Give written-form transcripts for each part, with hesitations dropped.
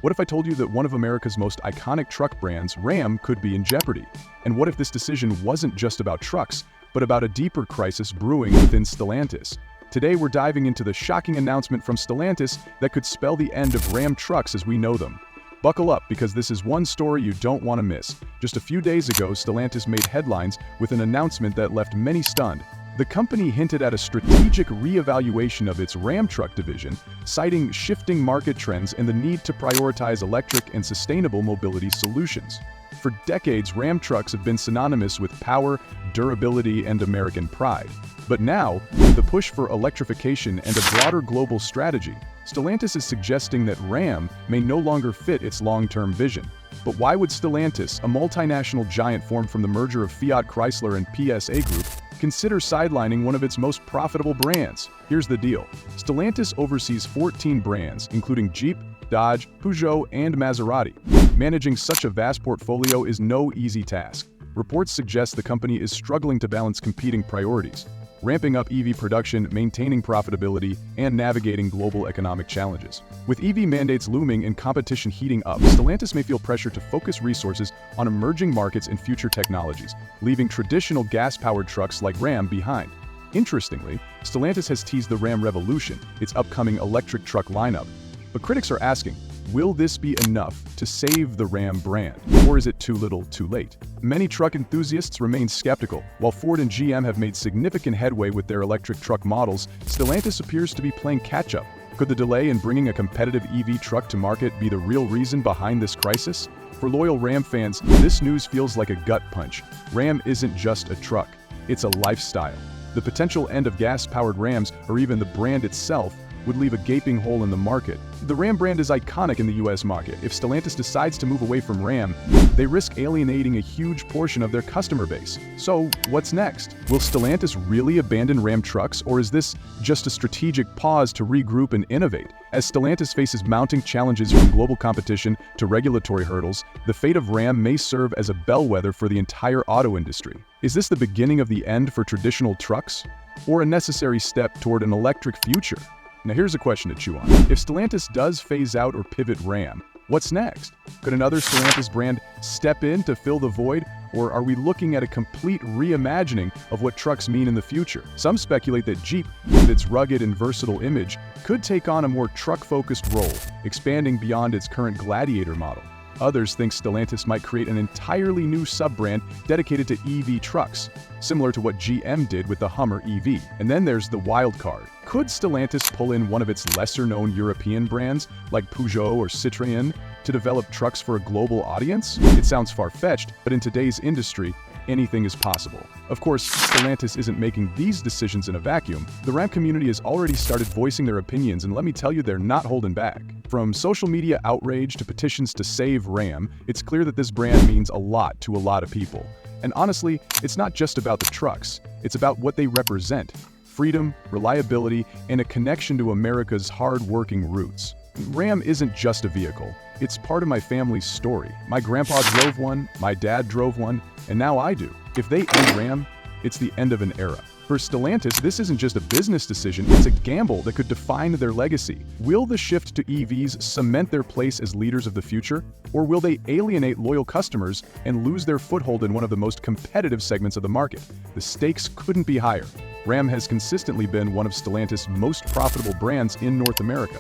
What if I told you that one of America's most iconic truck brands, Ram, could be in jeopardy? And what if this decision wasn't just about trucks, but about a deeper crisis brewing within Stellantis? Today we're diving into the shocking announcement from Stellantis that could spell the end of Ram trucks as we know them. Buckle up, because this is one story you don't want to miss. Just a few days ago, Stellantis made headlines with an announcement that left many stunned. The company hinted at a strategic re-evaluation of its Ram truck division, citing shifting market trends and the need to prioritize electric and sustainable mobility solutions. For decades, Ram trucks have been synonymous with power, durability, and American pride. But now, with the push for electrification and a broader global strategy, Stellantis is suggesting that Ram may no longer fit its long-term vision. But why would Stellantis, a multinational giant formed from the merger of Fiat Chrysler and PSA Group, consider sidelining one of its most profitable brands? Here's the deal. Stellantis oversees 14 brands, including Jeep, Dodge, Peugeot, and Maserati. Managing such a vast portfolio is no easy task. Reports suggest the company is struggling to balance competing priorities, ramping up EV production, maintaining profitability, and navigating global economic challenges. With EV mandates looming and competition heating up, Stellantis may feel pressure to focus resources on emerging markets and future technologies, leaving traditional gas-powered trucks like Ram behind. Interestingly, Stellantis has teased the Ram Revolution, its upcoming electric truck lineup. But critics are asking, will this be enough to save the Ram brand? Or is it too little, too late? Many truck enthusiasts remain skeptical. While Ford and GM have made significant headway with their electric truck models, Stellantis appears to be playing catch-up. Could the delay in bringing a competitive EV truck to market be the real reason behind this crisis? For loyal Ram fans, this news feels like a gut punch. Ram isn't just a truck, it's a lifestyle. The potential end of gas-powered Rams, or even the brand itself, would leave a gaping hole in the market. The Ram brand is iconic in the US market. If Stellantis decides to move away from Ram, they risk alienating a huge portion of their customer base. So, what's next? Will Stellantis really abandon Ram trucks, or is this just a strategic pause to regroup and innovate? As Stellantis faces mounting challenges from global competition to regulatory hurdles, the fate of Ram may serve as a bellwether for the entire auto industry. Is this the beginning of the end for traditional trucks, or a necessary step toward an electric future? Now here's a question to chew on. If Stellantis does phase out or pivot Ram, what's next? Could another Stellantis brand step in to fill the void, or are we looking at a complete reimagining of what trucks mean in the future? Some speculate that Jeep, with its rugged and versatile image, could take on a more truck-focused role, expanding beyond its current Gladiator model. Others think Stellantis might create an entirely new sub-brand dedicated to EV trucks, similar to what GM did with the Hummer EV. And then there's the wild card. Could Stellantis pull in one of its lesser-known European brands, like Peugeot or Citroën, to develop trucks for a global audience? It sounds far-fetched, but in today's industry, anything is possible. Of course, Stellantis isn't making these decisions in a vacuum. The Ram community has already started voicing their opinions, and let me tell you, they're not holding back. From social media outrage to petitions to save Ram, it's clear that this brand means a lot to a lot of people. And honestly, it's not just about the trucks, it's about what they represent: freedom, reliability, and a connection to America's hard-working roots. Ram isn't just a vehicle, it's part of my family's story. My grandpa drove one, my dad drove one, and now I do. If they end Ram, it's the end of an era. For Stellantis, this isn't just a business decision, it's a gamble that could define their legacy. Will the shift to EVs cement their place as leaders of the future? Or will they alienate loyal customers and lose their foothold in one of the most competitive segments of the market? The stakes couldn't be higher. Ram has consistently been one of Stellantis' most profitable brands in North America.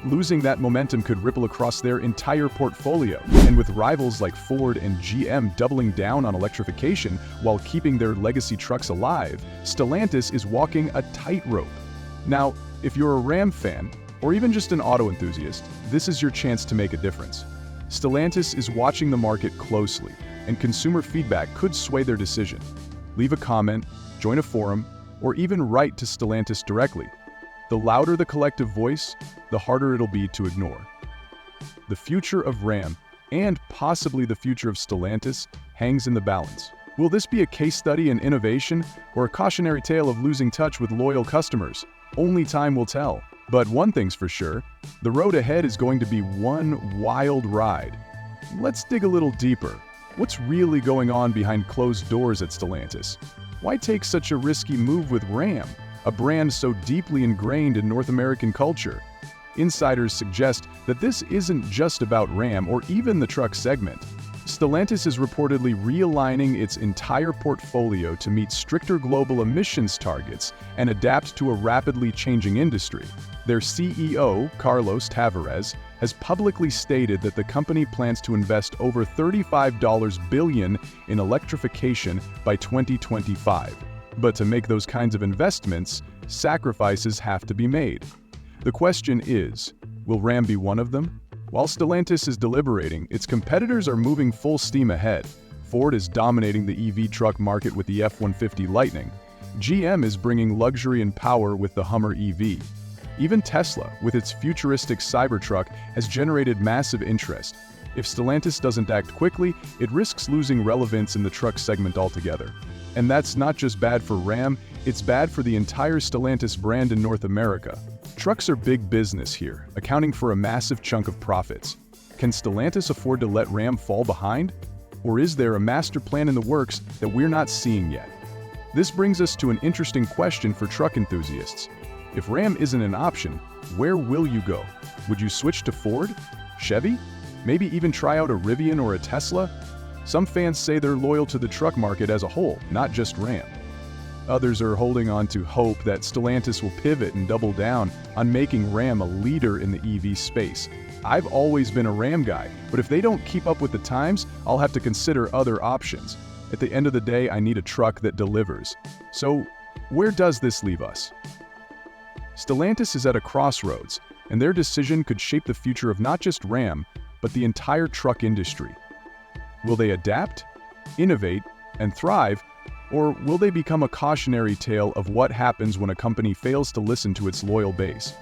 Losing that momentum could ripple across their entire portfolio, and with rivals like Ford and GM doubling down on electrification while keeping their legacy trucks alive, Stellantis is walking a tightrope. Now, if you're a Ram fan, or even just an auto enthusiast, this is your chance to make a difference. Stellantis is watching the market closely, and consumer feedback could sway their decision. Leave a comment, join a forum, or even write to Stellantis directly. The louder the collective voice, the harder it'll be to ignore. The future of Ram, and possibly the future of Stellantis, hangs in the balance. Will this be a case study in innovation, or a cautionary tale of losing touch with loyal customers? Only time will tell. But one thing's for sure, the road ahead is going to be one wild ride. Let's dig a little deeper. What's really going on behind closed doors at Stellantis? Why take such a risky move with Ram, a brand so deeply ingrained in North American culture? Insiders suggest that this isn't just about Ram or even the truck segment. Stellantis is reportedly realigning its entire portfolio to meet stricter global emissions targets and adapt to a rapidly changing industry. Their CEO, Carlos Tavares, has publicly stated that the company plans to invest over $35 billion in electrification by 2025. But to make those kinds of investments, sacrifices have to be made. The question is, will Ram be one of them? While Stellantis is deliberating, its competitors are moving full steam ahead. Ford is dominating the EV truck market with the F-150 Lightning. GM is bringing luxury and power with the Hummer EV. Even Tesla, with its futuristic Cybertruck, has generated massive interest. If Stellantis doesn't act quickly, it risks losing relevance in the truck segment altogether. And that's not just bad for Ram, it's bad for the entire Stellantis brand in North America. Trucks are big business here, accounting for a massive chunk of profits. Can Stellantis afford to let Ram fall behind? Or is there a master plan in the works that we're not seeing yet? This brings us to an interesting question for truck enthusiasts. If Ram isn't an option, where will you go? Would you switch to Ford? Chevy? Maybe even try out a Rivian or a Tesla? Some fans say they're loyal to the truck market as a whole, not just Ram. Others are holding on to hope that Stellantis will pivot and double down on making Ram a leader in the EV space. I've always been a Ram guy, but if they don't keep up with the times, I'll have to consider other options. At the end of the day, I need a truck that delivers. So, where does this leave us? Stellantis is at a crossroads, and their decision could shape the future of not just Ram, but the entire truck industry. Will they adapt, innovate, and thrive? Or will they become a cautionary tale of what happens when a company fails to listen to its loyal base?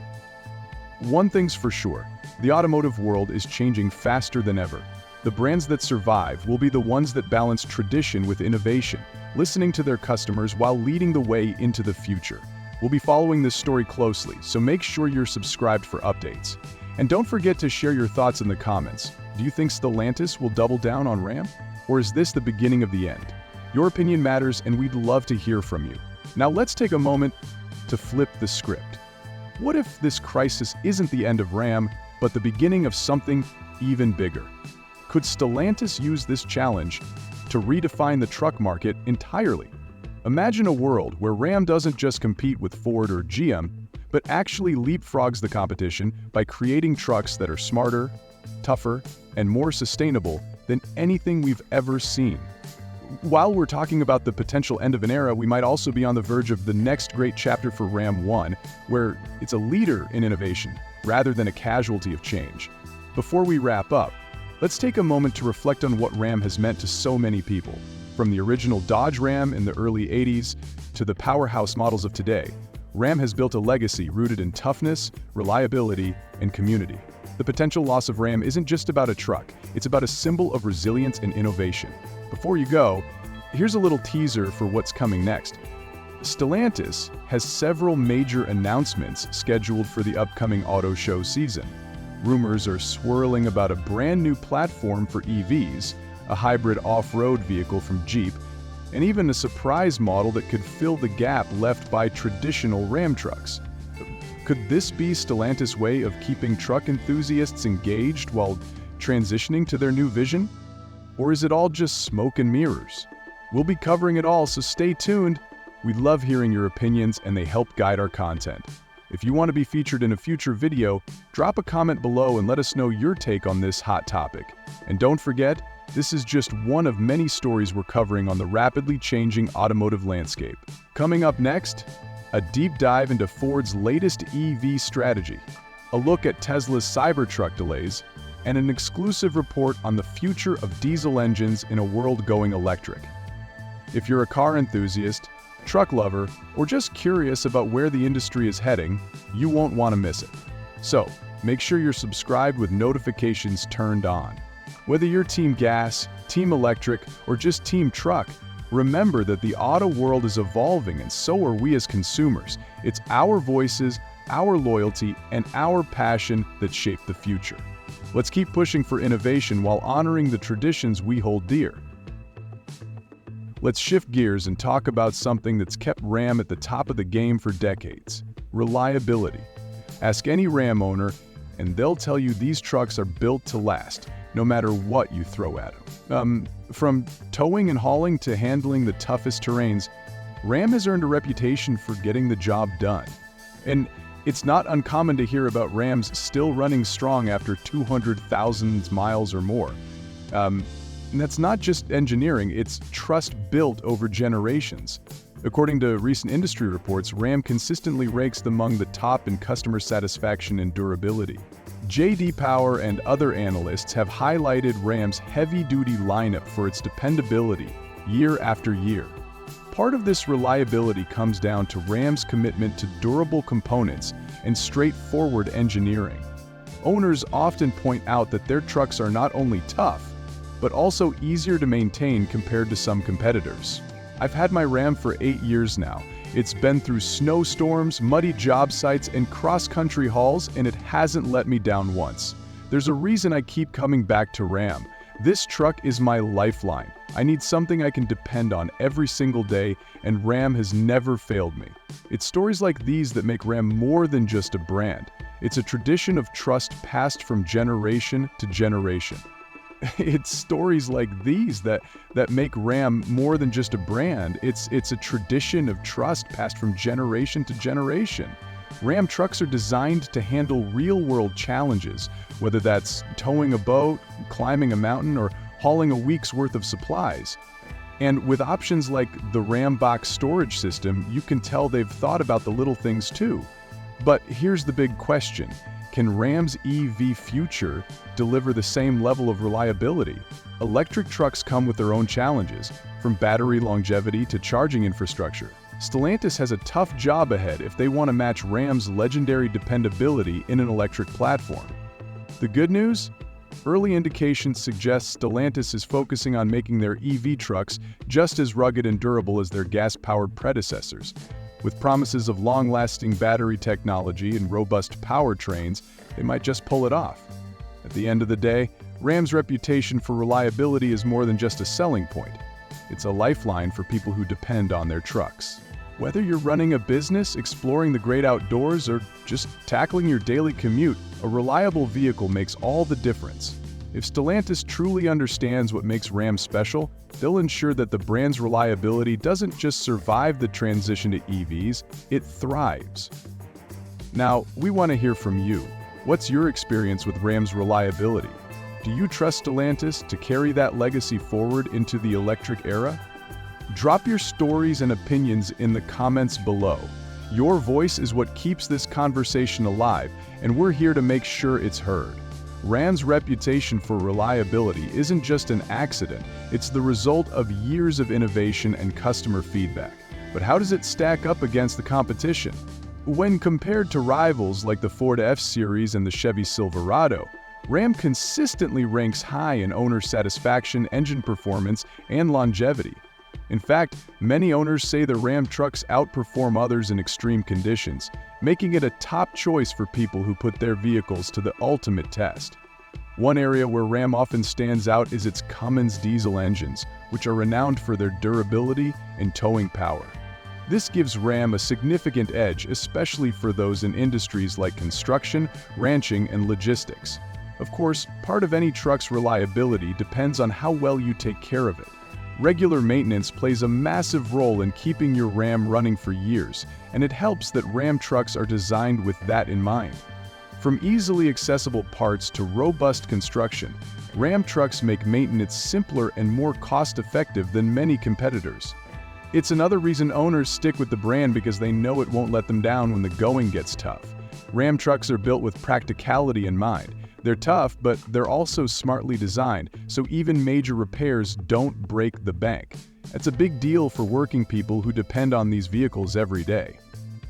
One thing's for sure, the automotive world is changing faster than ever. The brands that survive will be the ones that balance tradition with innovation, listening to their customers while leading the way into the future. We'll be following this story closely, so make sure you're subscribed for updates. And don't forget to share your thoughts in the comments. Do you think Stellantis will double down on Ram? Or is this the beginning of the end? Your opinion matters, and we'd love to hear from you. Now let's take a moment to flip the script. What if this crisis isn't the end of Ram, but the beginning of something even bigger? Could Stellantis use this challenge to redefine the truck market entirely? Imagine a world where Ram doesn't just compete with Ford or GM, but actually leapfrogs the competition by creating trucks that are smarter, tougher, and more sustainable than anything we've ever seen. While we're talking about the potential end of an era, we might also be on the verge of the next great chapter for Ram 1, where it's a leader in innovation rather than a casualty of change. Before we wrap up, let's take a moment to reflect on what Ram has meant to so many people. From the original Dodge Ram in the early 80s to the powerhouse models of today, Ram has built a legacy rooted in toughness, reliability, and community. The potential loss of Ram isn't just about a truck, it's about a symbol of resilience and innovation. Before you go, here's a little teaser for what's coming next. Stellantis has several major announcements scheduled for the upcoming auto show season. Rumors are swirling about a brand new platform for EVs, a hybrid off-road vehicle from Jeep, and even a surprise model that could fill the gap left by traditional Ram trucks. Could this be Stellantis' way of keeping truck enthusiasts engaged while transitioning to their new vision? Or is it all just smoke and mirrors? We'll be covering it all, so stay tuned. We love hearing your opinions, and they help guide our content. If you want to be featured in a future video, drop a comment below and let us know your take on this hot topic. And don't forget, this is just one of many stories we're covering on the rapidly changing automotive landscape. Coming up next, a deep dive into Ford's latest EV strategy, a look at Tesla's Cybertruck delays, and an exclusive report on the future of diesel engines in a world going electric. If you're a car enthusiast, truck lover, or just curious about where the industry is heading, you won't want to miss it. So, make sure you're subscribed with notifications turned on. Whether you're Team Gas, Team Electric, or just Team Truck, remember that the auto world is evolving, and so are we as consumers. It's our voices, our loyalty, and our passion that shape the future. Let's keep pushing for innovation while honoring the traditions we hold dear. Let's shift gears and talk about something that's kept Ram at the top of the game for decades: reliability. Ask any Ram owner, and they'll tell you these trucks are built to last, no matter what you throw at them. From towing and hauling to handling the toughest terrains, Ram has earned a reputation for getting the job done. And it's not uncommon to hear about Rams still running strong after 200,000 miles or more. And that's not just engineering, it's trust built over generations. According to recent industry reports, Ram consistently ranks among the top in customer satisfaction and durability. J.D. Power and other analysts have highlighted Ram's heavy-duty lineup for its dependability year after year. Part of this reliability comes down to Ram's commitment to durable components and straightforward engineering. Owners often point out that their trucks are not only tough, but also easier to maintain compared to some competitors. I've had my Ram for 8 years now. It's been through snowstorms, muddy job sites, and cross-country hauls, and it hasn't let me down once. There's a reason I keep coming back to Ram. This truck is my lifeline. I need something I can depend on every single day, and Ram has never failed me. It's stories like these that make Ram more than just a brand. It's a tradition of trust passed from generation to generation. It's stories like these that make Ram more than just a brand. It's a tradition of trust passed from generation to generation. Ram trucks are designed to handle real-world challenges, whether that's towing a boat, climbing a mountain, or hauling a week's worth of supplies. And with options like the Ram Box storage system, you can tell they've thought about the little things too. But here's the big question. Can Ram's EV future deliver the same level of reliability? Electric trucks come with their own challenges, from battery longevity to charging infrastructure. Stellantis has a tough job ahead if they want to match Ram's legendary dependability in an electric platform. The good news? Early indications suggest Stellantis is focusing on making their EV trucks just as rugged and durable as their gas-powered predecessors. With promises of long-lasting battery technology and robust powertrains, they might just pull it off. At the end of the day, Ram's reputation for reliability is more than just a selling point. It's a lifeline for people who depend on their trucks. Whether you're running a business, exploring the great outdoors, or just tackling your daily commute, a reliable vehicle makes all the difference. If Stellantis truly understands what makes Ram special, they'll ensure that the brand's reliability doesn't just survive the transition to EVs, it thrives. Now, we want to hear from you. What's your experience with Ram's reliability? Do you trust Stellantis to carry that legacy forward into the electric era? Drop your stories and opinions in the comments below. Your voice is what keeps this conversation alive, and we're here to make sure it's heard. Ram's reputation for reliability isn't just an accident, it's the result of years of innovation and customer feedback. But how does it stack up against the competition? When compared to rivals like the Ford F-Series and the Chevy Silverado, Ram consistently ranks high in owner satisfaction, engine performance, and longevity. In fact, many owners say the Ram trucks outperform others in extreme conditions, making it a top choice for people who put their vehicles to the ultimate test. One area where Ram often stands out is its Cummins diesel engines, which are renowned for their durability and towing power. This gives Ram a significant edge, especially for those in industries like construction, ranching, and logistics. Of course, part of any truck's reliability depends on how well you take care of it. Regular maintenance plays a massive role in keeping your Ram running for years, and it helps that Ram trucks are designed with that in mind. From easily accessible parts to robust construction, Ram trucks make maintenance simpler and more cost-effective than many competitors. It's another reason owners stick with the brand because they know it won't let them down when the going gets tough. Ram trucks are built with practicality in mind. They're tough, but they're also smartly designed, so even major repairs don't break the bank. That's a big deal for working people who depend on these vehicles every day.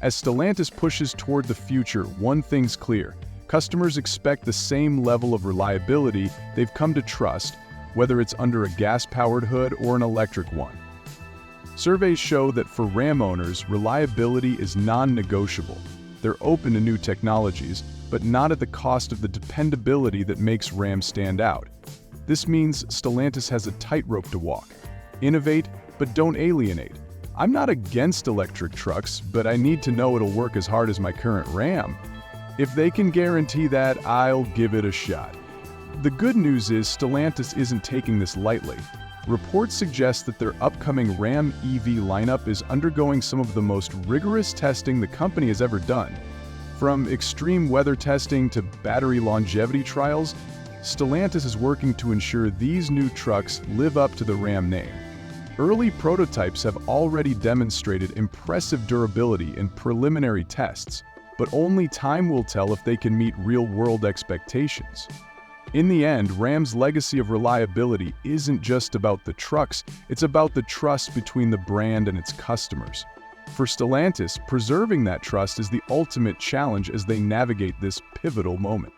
As Stellantis pushes toward the future, one thing's clear. Customers expect the same level of reliability they've come to trust, whether it's under a gas-powered hood or an electric one. Surveys show that for Ram owners, reliability is non-negotiable. They're open to new technologies, but not at the cost of the dependability that makes Ram stand out. This means Stellantis has a tightrope to walk. Innovate, but don't alienate. I'm not against electric trucks, but I need to know it'll work as hard as my current Ram. If they can guarantee that, I'll give it a shot. The good news is Stellantis isn't taking this lightly. Reports suggest that their upcoming Ram EV lineup is undergoing some of the most rigorous testing the company has ever done. From extreme weather testing to battery longevity trials, Stellantis is working to ensure these new trucks live up to the Ram name. Early prototypes have already demonstrated impressive durability in preliminary tests, but only time will tell if they can meet real-world expectations. In the end, Ram's legacy of reliability isn't just about the trucks, it's about the trust between the brand and its customers. For Stellantis, preserving that trust is the ultimate challenge as they navigate this pivotal moment.